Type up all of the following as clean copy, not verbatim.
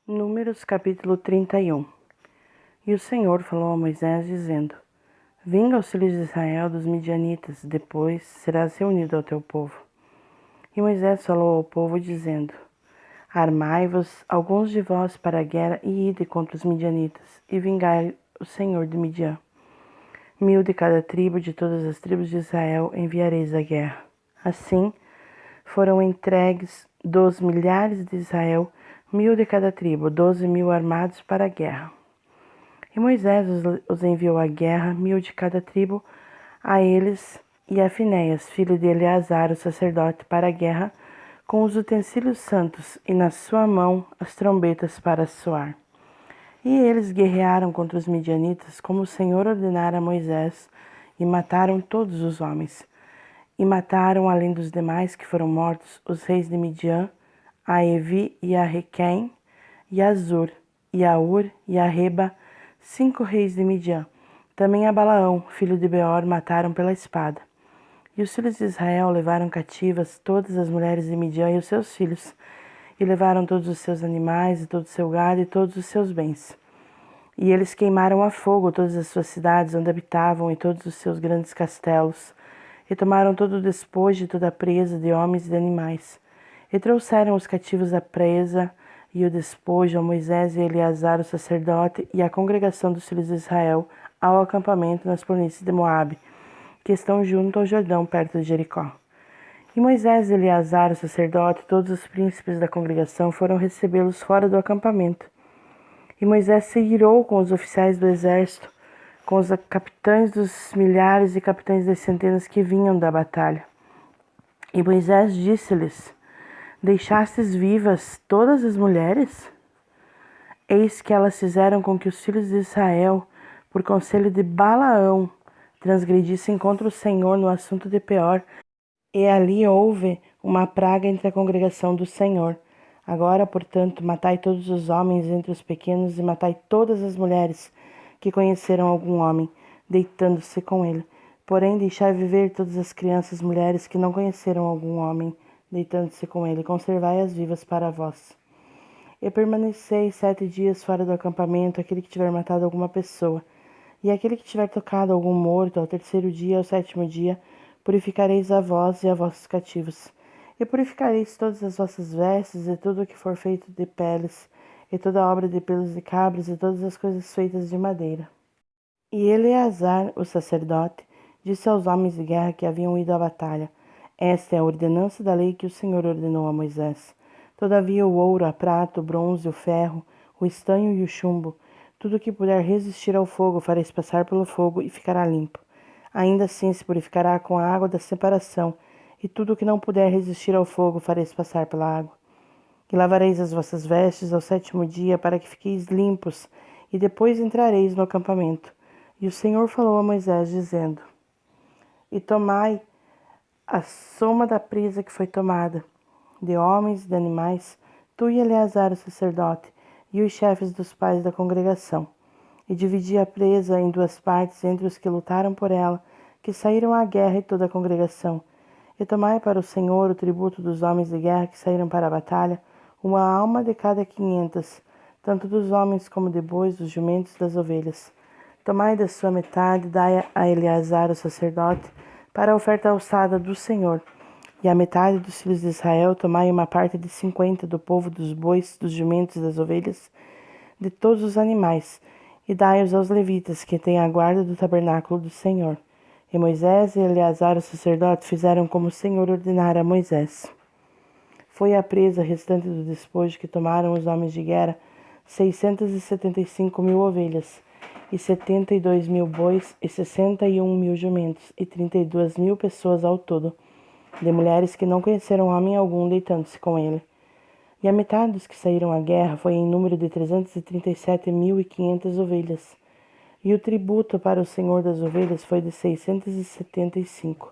Números capítulo 31. E o Senhor falou a Moisés, dizendo: Vinga aos filhos de Israel dos midianitas, depois serás reunido ao teu povo. E Moisés falou ao povo, dizendo: Armai-vos, alguns de vós, para a guerra, e ide contra os midianitas, e vingai o Senhor de Midian. 1000 de cada tribo, de todas as tribos de Israel, enviareis à guerra. Assim foram entregues dos milhares de Israel, 1000 de cada tribo, 12.000 armados para a guerra. E Moisés os enviou à guerra, 1000 de cada tribo, a eles e a Finéias, filho de Eleazar, o sacerdote, para a guerra, com os utensílios santos, e na sua mão as trombetas para soar. E eles guerrearam contra os midianitas, como o Senhor ordenara a Moisés, e mataram todos os homens. E mataram, além dos demais que foram mortos, os reis de Midian, a Evi e a Requém, e a Zur, e a Ur, e a Reba, 5 reis de Midian. Também a Balaão, filho de Beor, mataram pela espada. E os filhos de Israel levaram cativas todas as mulheres de Midian e os seus filhos, e levaram todos os seus animais, e todo o seu gado, e todos os seus bens. E eles queimaram a fogo todas as suas cidades onde habitavam, e todos os seus grandes castelos, e tomaram todo o despojo e toda a presa de homens e de animais. E trouxeram os cativos a presa e o despojo a Moisés e a Eleazar, o sacerdote, e a congregação dos filhos de Israel, ao acampamento nas planícies de Moabe, que estão junto ao Jordão, perto de Jericó. E Moisés e Eleazar, o sacerdote, e todos os príncipes da congregação foram recebê-los fora do acampamento. E Moisés se irou com os oficiais do exército, com os capitães dos milhares e capitães das centenas que vinham da batalha. E Moisés disse-lhes: Deixastes vivas todas as mulheres? Eis que elas fizeram com que os filhos de Israel, por conselho de Balaão, transgredissem contra o Senhor no assunto de Peor, e ali houve uma praga entre a congregação do Senhor. Agora, portanto, matai todos os homens entre os pequenos, e matai todas as mulheres que conheceram algum homem, deitando-se com ele. Porém, deixai viver todas as crianças mulheres que não conheceram algum homem, deitando-se com ele, conservai-as vivas para vós. E permaneceis 7 dias fora do acampamento, aquele que tiver matado alguma pessoa, e aquele que tiver tocado algum morto, ao 3º dia, ao 7º dia, purificareis a vós e a vossos cativos. E purificareis todas as vossas vestes, e tudo o que for feito de peles, e toda a obra de pelos de cabras, e todas as coisas feitas de madeira. E Eleazar, o sacerdote, disse aos homens de guerra que haviam ido à batalha: Esta é a ordenança da lei que o Senhor ordenou a Moisés. Todavia o ouro, a prata, o bronze, o ferro, o estanho e o chumbo, tudo o que puder resistir ao fogo, fareis passar pelo fogo e ficará limpo. Ainda assim se purificará com a água da separação, e tudo o que não puder resistir ao fogo, fareis passar pela água. E lavareis as vossas vestes ao 7º dia, para que fiqueis limpos, e depois entrareis no acampamento. E o Senhor falou a Moisés, dizendo: E tomai a soma da presa que foi tomada, de homens e de animais, tu e Eleazar, o sacerdote, e os chefes dos pais da congregação, e dividi a presa em 2 partes entre os que lutaram por ela, que saíram à guerra, e toda a congregação. E tomai para o Senhor o tributo dos homens de guerra que saíram para a batalha, uma alma de cada 500, tanto dos homens como de bois, dos jumentos e das ovelhas. Tomai da sua metade, dai a Eleazar, o sacerdote, para a oferta alçada do Senhor. E a metade dos filhos de Israel, tomai uma parte de 50 do povo, dos bois, dos jumentos e das ovelhas, de todos os animais, e dai-os aos levitas, que têm a guarda do tabernáculo do Senhor. E Moisés e Eleazar, o sacerdote, fizeram como o Senhor ordenara a Moisés. Foi a presa restante do despojo que tomaram os homens de guerra, 675.000 ovelhas, e 72.000 bois, e 61.000 jumentos, e 32.000 pessoas ao todo, de mulheres que não conheceram homem algum, deitando-se com ele. E a metade dos que saíram à guerra foi em número de 337.500 ovelhas. E o tributo para o Senhor das ovelhas foi de 675.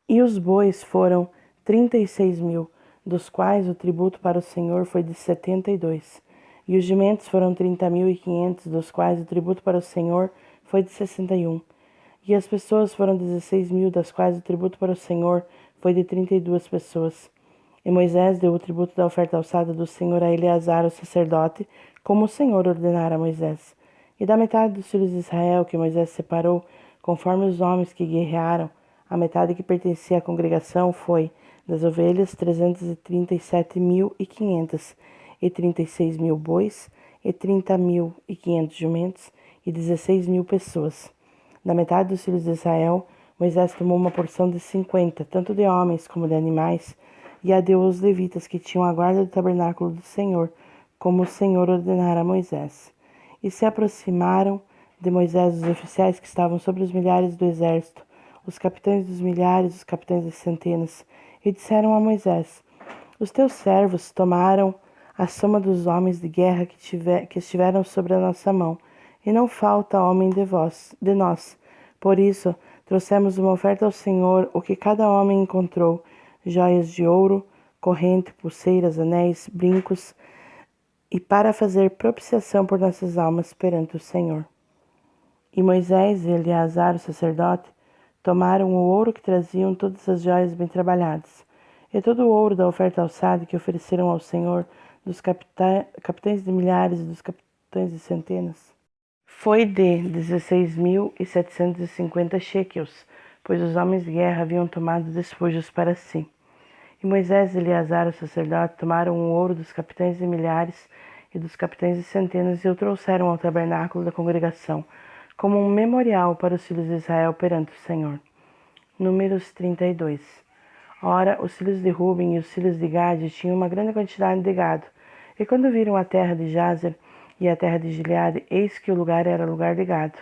E os bois foram 36.000, dos quais o tributo para o Senhor foi de 72. E os jumentos foram 30.500, dos quais o tributo para o Senhor foi de 61. E as pessoas foram 16.000, das quais o tributo para o Senhor foi de 32 pessoas. E Moisés deu o tributo da oferta alçada do Senhor a Eleazar, o sacerdote, como o Senhor ordenara a Moisés. E da metade dos filhos de Israel que Moisés separou, conforme os homens que guerrearam, a metade que pertencia à congregação foi, das ovelhas, 337.500, e 36.000 bois, e 30.500 jumentos, e 16.000 pessoas. Da metade dos filhos de Israel, Moisés tomou uma porção de 50, tanto de homens como de animais, e a deu aos levitas que tinham a guarda do tabernáculo do Senhor, como o Senhor ordenara a Moisés. E se aproximaram de Moisés os oficiais que estavam sobre os milhares do exército, os capitães dos milhares, os capitães das centenas, e disseram a Moisés: Os teus servos tomaram a soma dos homens de guerra que estiveram sobre a nossa mão, e não falta homem de nós. Por isso, trouxemos uma oferta ao Senhor, o que cada homem encontrou: joias de ouro, corrente, pulseiras, anéis, brincos, e para fazer propiciação por nossas almas perante o Senhor. E Moisés e Eleazar, o sacerdote, tomaram o ouro que traziam todas as joias bem trabalhadas, e todo o ouro da oferta alçada que ofereceram ao Senhor, dos capitães de milhares e dos capitães de centenas, foi de 16.750 shekels, pois os homens de guerra haviam tomado despojos para si. E Moisés e Eleazar, o sacerdote, tomaram o ouro dos capitães de milhares e dos capitães de centenas e o trouxeram ao tabernáculo da congregação, como um memorial para os filhos de Israel perante o Senhor. Números 32. Ora, os filhos de Ruben e os filhos de Gade tinham uma grande quantidade de gado. E quando viram a terra de Jazer e a terra de Gileade, eis que o lugar era lugar de gado.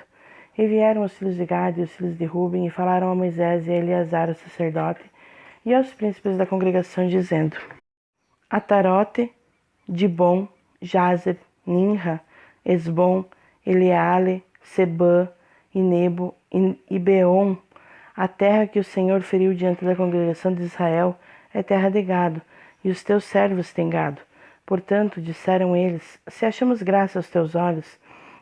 E vieram os filhos de Gade e os filhos de Ruben e falaram a Moisés e a Eleazar, o sacerdote, e aos príncipes da congregação, dizendo: Atarote, Dibon, Jazer, Ninra, Esbom, Eleale, Sebã, Inebo e Beon, a terra que o Senhor feriu diante da congregação de Israel é terra de gado, e os teus servos têm gado. Portanto, disseram eles: Se achamos graça aos teus olhos,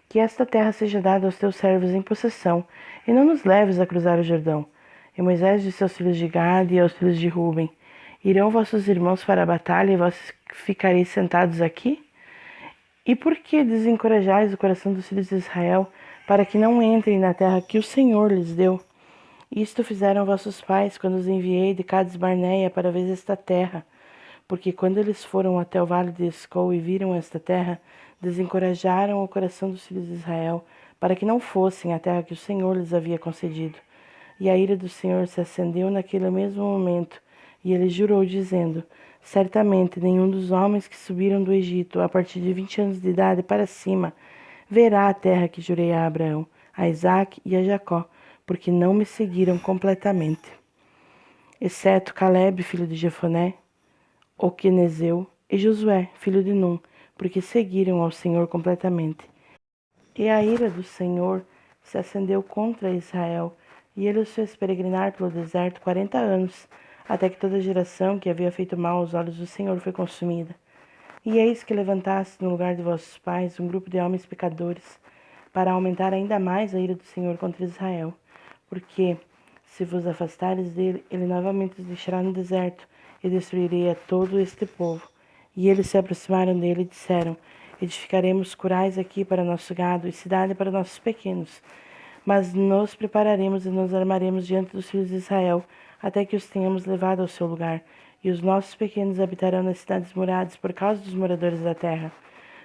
que esta terra seja dada aos teus servos em possessão, e não nos leves a cruzar o Jordão. E Moisés disse aos filhos de Gade e aos filhos de Ruben: Irão vossos irmãos para a batalha, e vós ficareis sentados aqui? E por que desencorajais o coração dos filhos de Israel, para que não entrem na terra que o Senhor lhes deu? Isto fizeram vossos pais, quando os enviei de Cades Barneia para ver esta terra. Porque quando eles foram até o vale de Escol e viram esta terra, desencorajaram o coração dos filhos de Israel, para que não fossem à terra que o Senhor lhes havia concedido. E a ira do Senhor se acendeu naquele mesmo momento, e ele jurou, dizendo: Certamente nenhum dos homens que subiram do Egito, a partir de 20 anos de idade para cima, verá a terra que jurei a Abraão, a Isaque e a Jacó, porque não me seguiram completamente. Exceto Caleb, filho de Jefoné, o quenezeu, e Josué, filho de Num, porque seguiram ao Senhor completamente. E a ira do Senhor se acendeu contra Israel, e ele os fez peregrinar pelo deserto 40 anos, até que toda a geração que havia feito mal aos olhos do Senhor foi consumida. E eis que levantaste no lugar de vossos pais um grupo de homens pecadores, para aumentar ainda mais a ira do Senhor contra Israel. Porque, se vos afastares dele, ele novamente os deixará no deserto, e destruirei a todo este povo. E eles se aproximaram dele e disseram: Edificaremos curais aqui para nosso gado e cidade para nossos pequenos. Mas nos prepararemos e nos armaremos diante dos filhos de Israel, até que os tenhamos levado ao seu lugar, e os nossos pequenos habitarão nas cidades muradas por causa dos moradores da terra.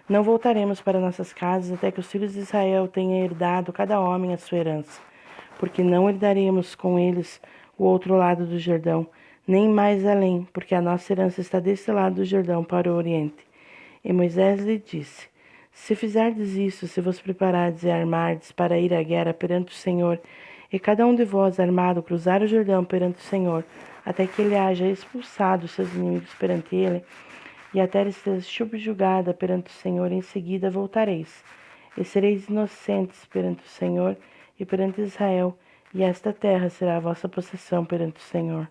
Não voltaremos para nossas casas até que os filhos de Israel tenham herdado cada homem a sua herança, porque não herdaremos com eles o outro lado do Jordão, nem mais além, porque a nossa herança está deste lado do Jordão para o oriente. E Moisés lhe disse: Se fizerdes isso, se vos preparardes e armardes para ir à guerra perante o Senhor, e cada um de vós armado cruzar o Jordão perante o Senhor, até que ele haja expulsado os seus inimigos perante ele, e a terra esteja subjugada perante o Senhor, em seguida voltareis, e sereis inocentes perante o Senhor e perante Israel, e esta terra será a vossa possessão perante o Senhor.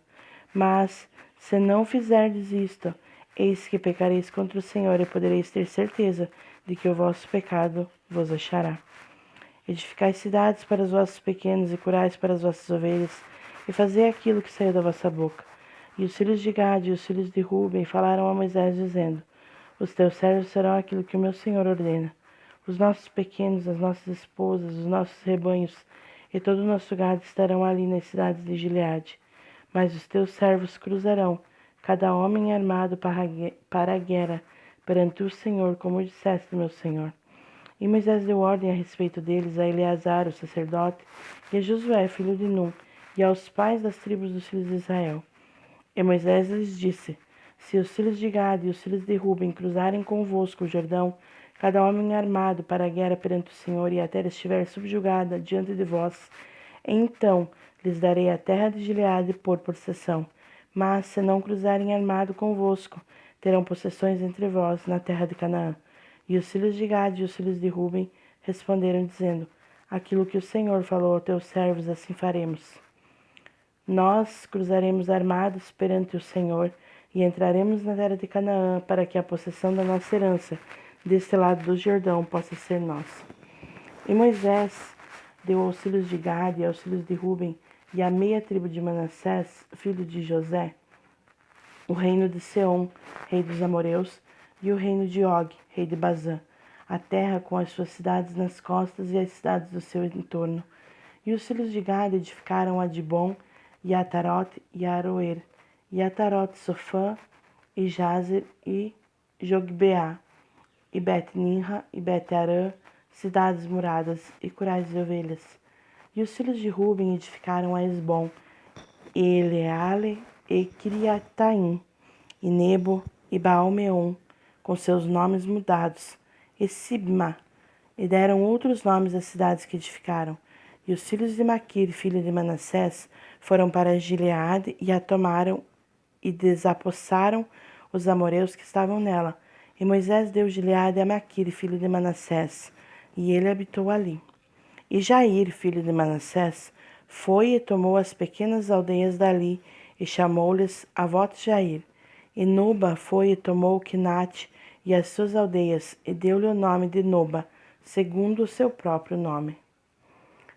Mas, se não fizerdes isto, eis que pecareis contra o Senhor, e podereis ter certeza de que o vosso pecado vos achará. Edificai cidades para os vossos pequenos, e curais para as vossas ovelhas, e fazei aquilo que saiu da vossa boca. E os filhos de Gade e os filhos de Ruben falaram a Moisés, dizendo: Os teus servos serão aquilo que o meu senhor ordena. Os nossos pequenos, as nossas esposas, os nossos rebanhos e todo o nosso gado estarão ali nas cidades de Gileade. Mas os teus servos cruzarão, cada homem armado para a guerra, perante o Senhor, como disseste, meu senhor. E Moisés deu ordem a respeito deles a Eleazar, o sacerdote, e a Josué, filho de Num, e aos pais das tribos dos filhos de Israel. E Moisés lhes disse: Se os filhos de Gade e os filhos de Ruben cruzarem convosco o Jordão, cada homem armado para a guerra perante o Senhor, e a terra estiver subjugada diante de vós, então lhes darei a terra de Gileade por possessão. Mas se não cruzarem armado convosco, terão possessões entre vós na terra de Canaã. E os filhos de Gade e os filhos de Ruben responderam, dizendo: Aquilo que o Senhor falou aos teus servos, assim faremos. Nós cruzaremos armados perante o Senhor e entraremos na terra de Canaã, para que a possessão da nossa herança deste lado do Jordão possa ser nossa. E Moisés deu aos filhos de Gade e aos filhos de Ruben e à meia tribo de Manassés, filho de José, o reino de Seom, rei dos amorreus, e o reino de Og, rei de Bazã, a terra com as suas cidades nas costas e as cidades do seu entorno. E os filhos de Gade edificaram a Dibon, e Atarote e Aroer, e Atarote, Sofã, e Jazer, e Jogbeá, e Bet-Ninra, e Bet-Arã, cidades muradas, e curais de ovelhas. E os filhos de Ruben edificaram a Esbom, e Eleale, e Criataim, e Nebo, e Baal-meon, com seus nomes mudados, e Sibma, e deram outros nomes às cidades que edificaram. E os filhos de Maquir, filho de Manassés, foram para Gileade e a tomaram e desapossaram os amorreus que estavam nela. E Moisés deu Gileade a Maquir, filho de Manassés, e ele habitou ali. E Jair, filho de Manassés, foi e tomou as pequenas aldeias dali, e chamou-lhes Avot-Jair. E Noba foi e tomou Quinate e as suas aldeias, e deu-lhe o nome de Noba, segundo o seu próprio nome.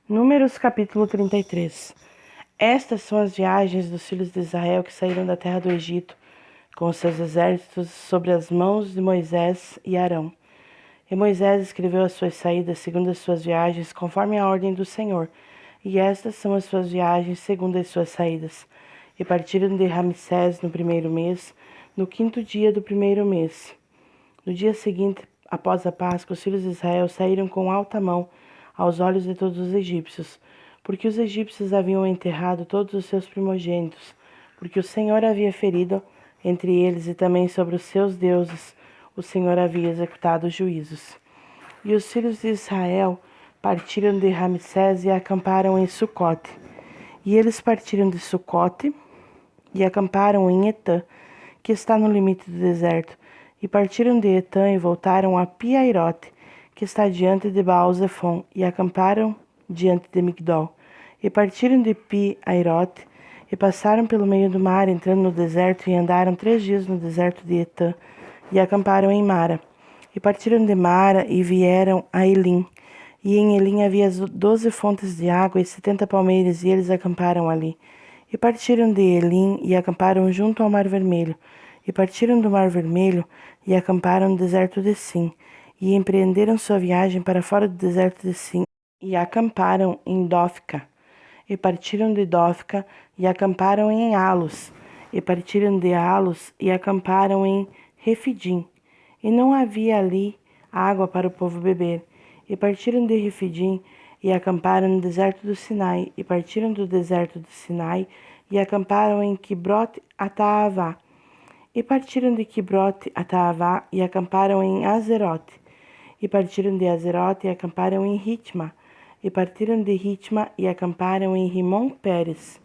Números capítulo 33. Estas são as viagens dos filhos de Israel que saíram da terra do Egito, com os seus exércitos sob as mãos de Moisés e Arão. E Moisés escreveu as suas saídas segundo as suas viagens, conforme a ordem do Senhor. E estas são as suas viagens segundo as suas saídas. E partiram de Ramsés no primeiro mês, no 5º dia do primeiro mês. No dia seguinte, após a Páscoa, os filhos de Israel saíram com alta mão aos olhos de todos os egípcios, porque os egípcios haviam enterrado todos os seus primogênitos, porque o Senhor havia ferido entre eles e também sobre os seus deuses o Senhor havia executado juízos. E os filhos de Israel partiram de Ramsés e acamparam em Sucote. E eles partiram de Sucote e acamparam em Etã, que está no limite do deserto. E partiram de Etã e voltaram a Pi-Hairote, que está diante de Baal-Zefon, e acamparam diante de Migdol. E partiram de Pi-Hairote e passaram pelo meio do mar, entrando no deserto, e andaram 3 dias no deserto de Etã, e acamparam em Mara. E partiram de Mara e vieram a Elim. E em Elim havia 12 fontes de água e 70 palmeiras, e eles acamparam ali. E partiram de Elim e acamparam junto ao Mar Vermelho. E partiram do Mar Vermelho e acamparam no deserto de Sim. E empreenderam sua viagem para fora do deserto de Sim, e acamparam em Dófica. E partiram de Dófica e acamparam em Alos. E partiram de Alos e acamparam em Refidim. E não havia ali água para o povo beber. E partiram de Refidim e acamparam no deserto do Sinai. E partiram do deserto do Sinai e acamparam em Quibrote-Ataavá. E partiram de Quibrote-Ataavá e acamparam em Azerote. E partiram de Azerote e acamparam em Ritma. E partiram de Ritma e acamparam em Rimon-Pérez.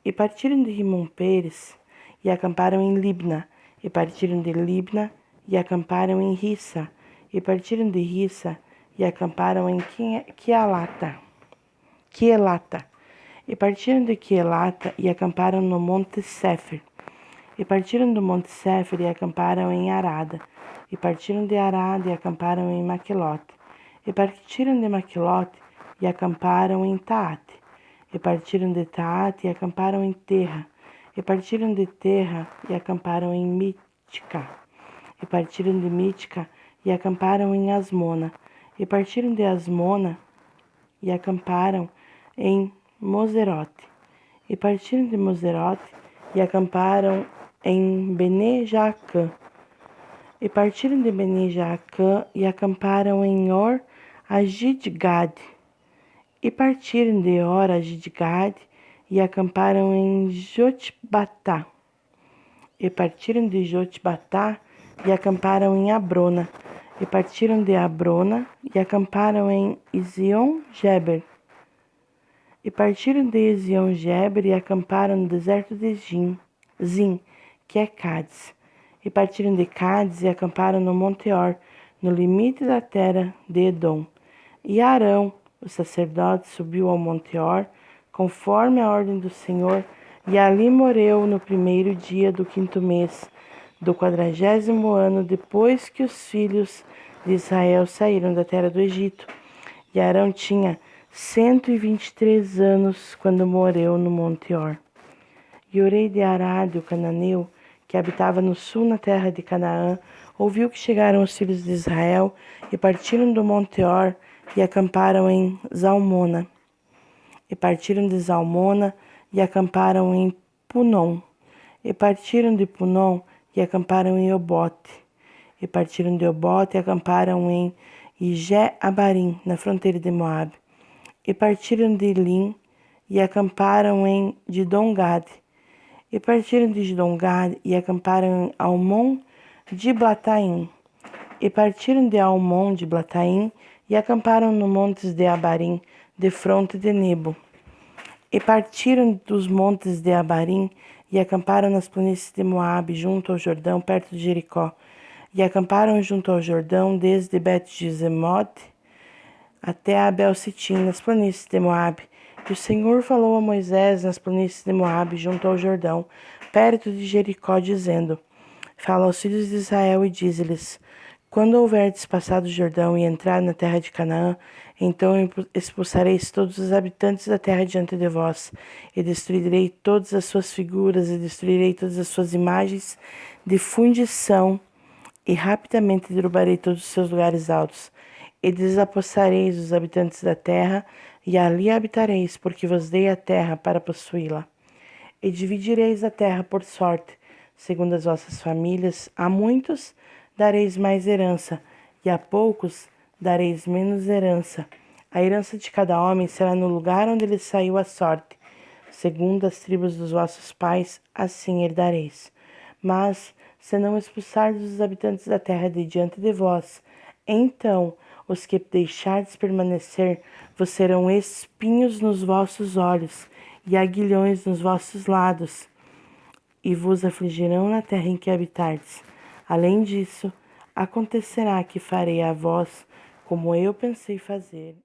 E partiram de Rimon-Pérez e acamparam em Libna. E partiram de Libna e acamparam em Rissa. E partiram de Rissa e acamparam em Quielata. E partiram de Quielata e acamparam no Monte Sefer. E partiram do Monte Sefer e acamparam em Arada. E partiram de Arada e acamparam em Maquelote. E partiram de Maquelote e acamparam em Taate. E partiram de Taate e acamparam em Terra. E partiram de Terra e acamparam em Mítica. E partiram de Mítica e acamparam em Asmona. E partiram de Asmona e acamparam em Moserote. E partiram de Moserote e acamparam em Bene-Jaacã. E partiram de Bene-Jaacã e acamparam em Or-Agidgade. E partiram de Or-Agidgade e acamparam em Jotbatá. E partiram de Jotbatá e acamparam em Abrona. E partiram de Abrona e acamparam em Ezion-Geber. E partiram de Ezion-Geber e acamparam no deserto de Zin, que é Cádiz. E partiram de Cádiz e acamparam no Monte Or, no limite da terra de Edom. E Arão, o sacerdote, subiu ao Monte Or, conforme a ordem do Senhor, e ali morreu no primeiro dia do 5º mês, do 40º ano, depois que os filhos de Israel saíram da terra do Egito. E Arão tinha 123 anos quando morreu no Monte Or. E o rei de Arade, o cananeu, que habitava no sul na terra de Canaã, ouviu que chegaram os filhos de Israel e partiram do Monte Or e acamparam em Zalmona. E partiram de Zalmona e acamparam em Punom. E partiram de Punom e acamparam em Obote. E partiram de Obote e acamparam em Ijé-Abarim, na fronteira de Moabe. E partiram de Elim e acamparam em Didongade. E partiram de Didongade e acamparam em Almon de Blataim. E partiram de Almon de Blataim e acamparam no montes de Abarim, defronte de Nebo. E partiram dos montes de Abarim e acamparam nas planícies de Moabe, junto ao Jordão, perto de Jericó. E acamparam junto ao Jordão, desde Bet-Jezemote até Abel-Sitim, nas planícies de Moabe. E o Senhor falou a Moisés nas planícies de Moabe, junto ao Jordão, perto de Jericó, dizendo: Fala aos filhos de Israel e dize-lhes: Quando houverdes passado o Jordão e entrado na terra de Canaã, então expulsareis todos os habitantes da terra diante de vós, e destruirei todas as suas figuras, e destruirei todas as suas imagens de fundição, e rapidamente derrubarei todos os seus lugares altos. E desapossareis os habitantes da terra, e ali habitareis, porque vos dei a terra para possuí-la. E dividireis a terra por sorte, segundo as vossas famílias. A muitos dareis mais herança, e a poucos dareis menos herança. A herança de cada homem será no lugar onde ele saiu a sorte. Segundo as tribos dos vossos pais, assim herdareis. Mas, se não expulsardes os habitantes da terra de diante de vós, então os que deixardes permanecer vos serão espinhos nos vossos olhos e aguilhões nos vossos lados, e vos afligirão na terra em que habitardes. Além disso, acontecerá que farei a vós como eu pensei fazer